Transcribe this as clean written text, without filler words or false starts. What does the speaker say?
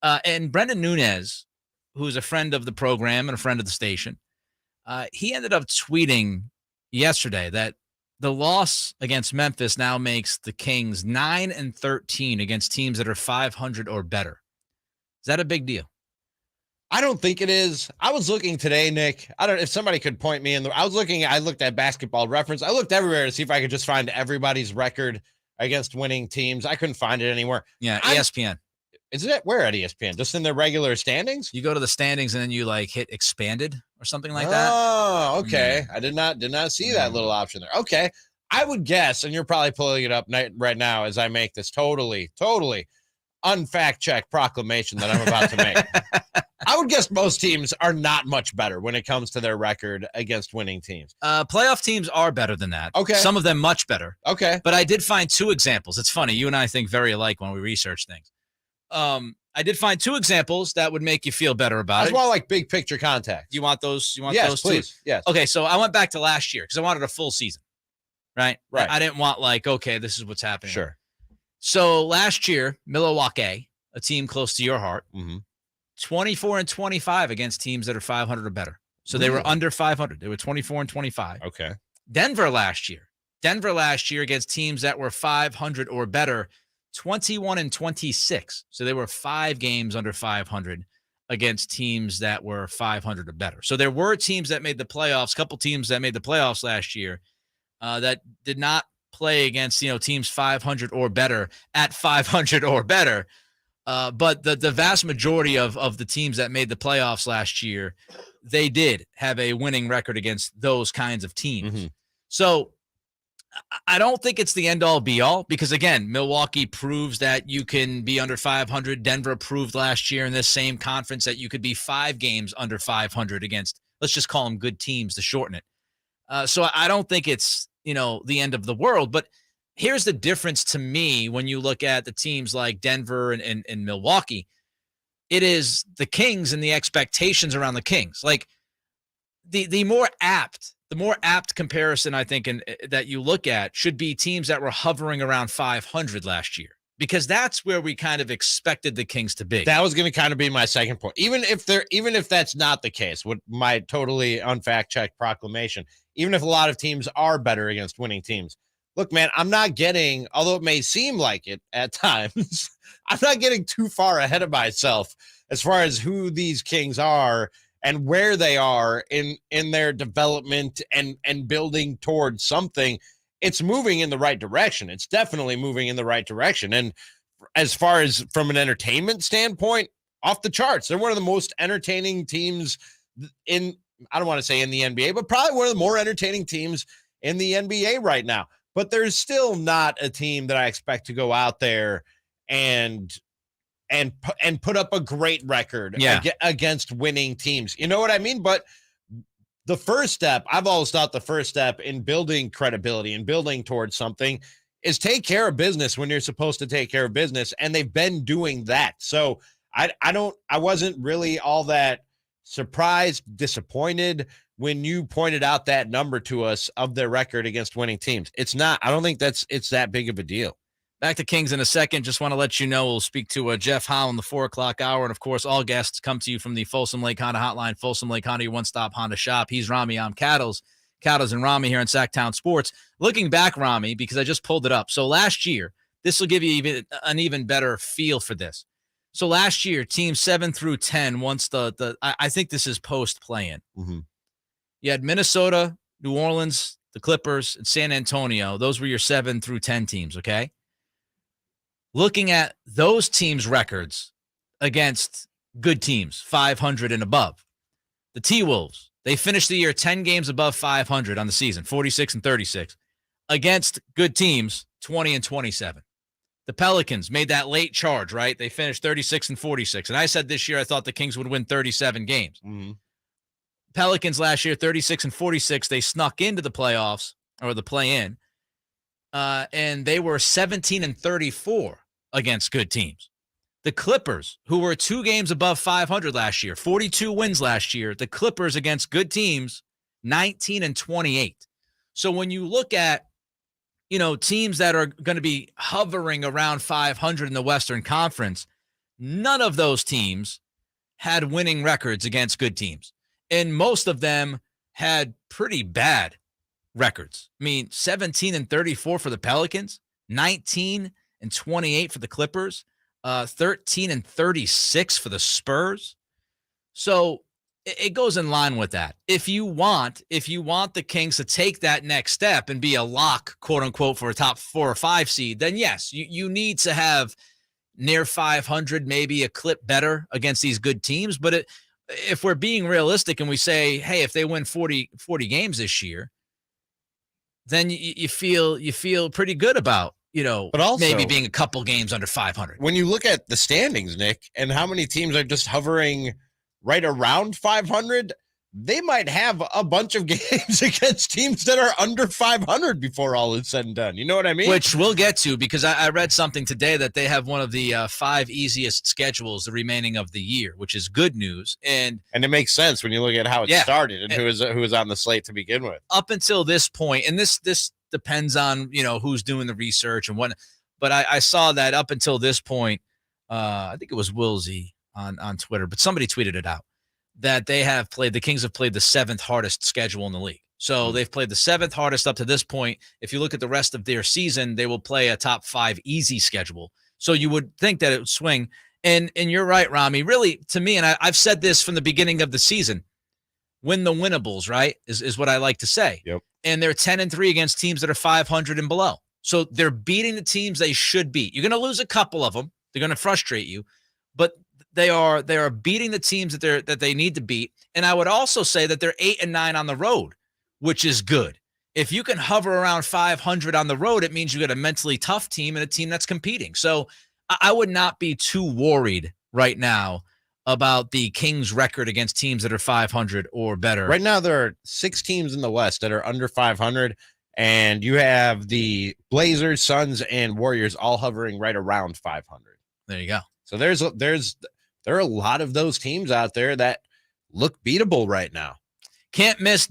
And Brendan Nunez, who's a friend of the program and a friend of the station, he ended up tweeting yesterday that the loss against Memphis now makes the Kings 9-13 against teams that are 500 or better. Is that a big deal? I don't think it is. I was looking today, Nick. I don't know if somebody could point me in. I looked at Basketball Reference. I looked everywhere to see if I could just find everybody's record against winning teams. I couldn't find it anywhere. Yeah, ESPN. Is it where at ESPN? Just in their regular standings? You go to the standings and then you hit expanded or something like that. Oh, okay. I did not see that little option there. Okay. I would guess, and you're probably pulling it up right now as I make this totally unfact-checked proclamation that I'm about to make. I would guess most teams are not much better when it comes to their record against winning teams. Playoff teams are better than that. Okay. Some of them much better. Okay. But I did find two examples. It's funny. You and I think very alike when we research things. I did find two examples that would make you feel better about it. As well, like big picture context. You want those? You want yes, those please. two? Yes. Okay, so I went back to last year because I wanted a full season. Right. I didn't want okay, this is what's happening. Sure. So last year, Milwaukee, a team close to your heart, 24-25 against teams that are 500 or better. So they were under 500. They were 24-25. Okay. Denver last year against teams that were 500 or better, 21-26. So they were 5 games under 500 against teams that were 500 or better. So there were teams that made the playoffs, a couple teams that made the playoffs last year that did not play against, teams 500 or better at 500 or better. But the vast majority of the teams that made the playoffs last year, they did have a winning record against those kinds of teams. Mm-hmm. So I don't think it's the end-all, be-all, because, again, Milwaukee proves that you can be under 500. Denver proved last year in this same conference that you could be 5 games under 500 against, let's just call them good teams to shorten it. So I don't think it's, the end of the world. But here's the difference to me when you look at the teams like Denver and Milwaukee. It is the Kings and the expectations around the Kings. Like the more apt comparison, I think, that you look at should be teams that were hovering around 500 last year, because that's where we kind of expected the Kings to be. That was going to kind of be my second point. Even if that's not the case, with my totally unfact-checked proclamation, even if a lot of teams are better against winning teams, look, man, I'm not getting, although it may seem like it at times, I'm not getting too far ahead of myself as far as who these Kings are and where they are in their development and building towards something. It's moving in the right direction. It's definitely moving in the right direction. And as far as from an entertainment standpoint, off the charts. They're one of the most entertaining teams I don't want to say in the NBA, but probably one of the more entertaining teams in the NBA right now. But there's still not a team that I expect to go out there and put up a great record against winning teams. You know what I mean? But the first step, I've always thought the first step in building credibility and building towards something is take care of business when you're supposed to take care of business. And they've been doing that. So I wasn't really all that surprised, disappointed when you pointed out that number to us of their record against winning teams. I don't think it's that big of a deal. Back to Kings in a second. Just want to let you know we'll speak to Jeff Howe in the 4 o'clock hour. And, of course, all guests come to you from the Folsom Lake Honda Hotline. Folsom Lake Honda, your one-stop Honda shop. He's Ramie. I'm Cattles. Cattles and Ramie here in Sactown Sports. Looking back, Ramie, because I just pulled it up. So last year, this will give you an even better feel for this. So last year, teams 7 through 10, once I think this is post-play-in. Mm-hmm. You had Minnesota, New Orleans, the Clippers, and San Antonio. Those were your 7 through 10 teams, okay? Looking at those teams' records against good teams, 500 and above. The T-Wolves, they finished the year 10 games above 500 on the season, 46-36. Against good teams, 20-27. The Pelicans made that late charge, right? They finished 36-46. And I said this year I thought the Kings would win 37 games. Mm-hmm. Pelicans last year, 36-46. They snuck into the playoffs or the play-in, and they were 17-34 against good teams. The Clippers, who were 2 games above 500 last year, 42 wins last year. The Clippers against good teams, 19-28. So when you look at, teams that are going to be hovering around 500 in the Western Conference, none of those teams had winning records against good teams. And most of them had pretty bad records. I mean, 17-34 for the Pelicans, 19-28 for the Clippers, 13-36 for the Spurs. So it goes in line with that. If you want the Kings to take that next step and be a lock, quote unquote, for a top 4 or 5 seed, then yes, you need to have near 500, maybe a clip better against these good teams. But if we're being realistic and we say, hey, if they win 40 games this year, then you feel pretty good about, but also maybe being a couple games under 500. When you look at the standings, Nick, and how many teams are just hovering right around 500, they might have a bunch of games against teams that are under 500 before all is said and done. You know what I mean? Which we'll get to, because I read something today that they have one of the 5 easiest schedules the remaining of the year, which is good news. And it makes sense when you look at how it started and who was on the slate to begin with. Up until this point, and this depends on who's doing the research and what. But I saw that up until this point, I think it was Wilsey on Twitter, but somebody tweeted it out, that the Kings have played the 7th hardest schedule in the league. So they've played the 7th hardest up to this point. If you look at the rest of their season, they will play a top 5 easy schedule. So you would think that it would swing. And you're right, Ramie. Really, to me, and I've said this from the beginning of the season, win the winnables, right, is what I like to say. Yep. And they're 10-3 against teams that are 500 and below. So they're beating the teams they should beat. You're going to lose a couple of them. They're going to frustrate you, but they are beating the teams that they need to beat. And I would also say that they're 8-9 on the road, which is good. If you can hover around 500 on the road, it means you got a mentally tough team and a team that's competing. So I would not be too worried right now about the Kings' record against teams that are 500 or better. Right now, there are 6 teams in the West that are under 500, and you have the Blazers, Suns, and Warriors all hovering right around 500. There you go. So there are a lot of those teams out there that look beatable right now. Can't miss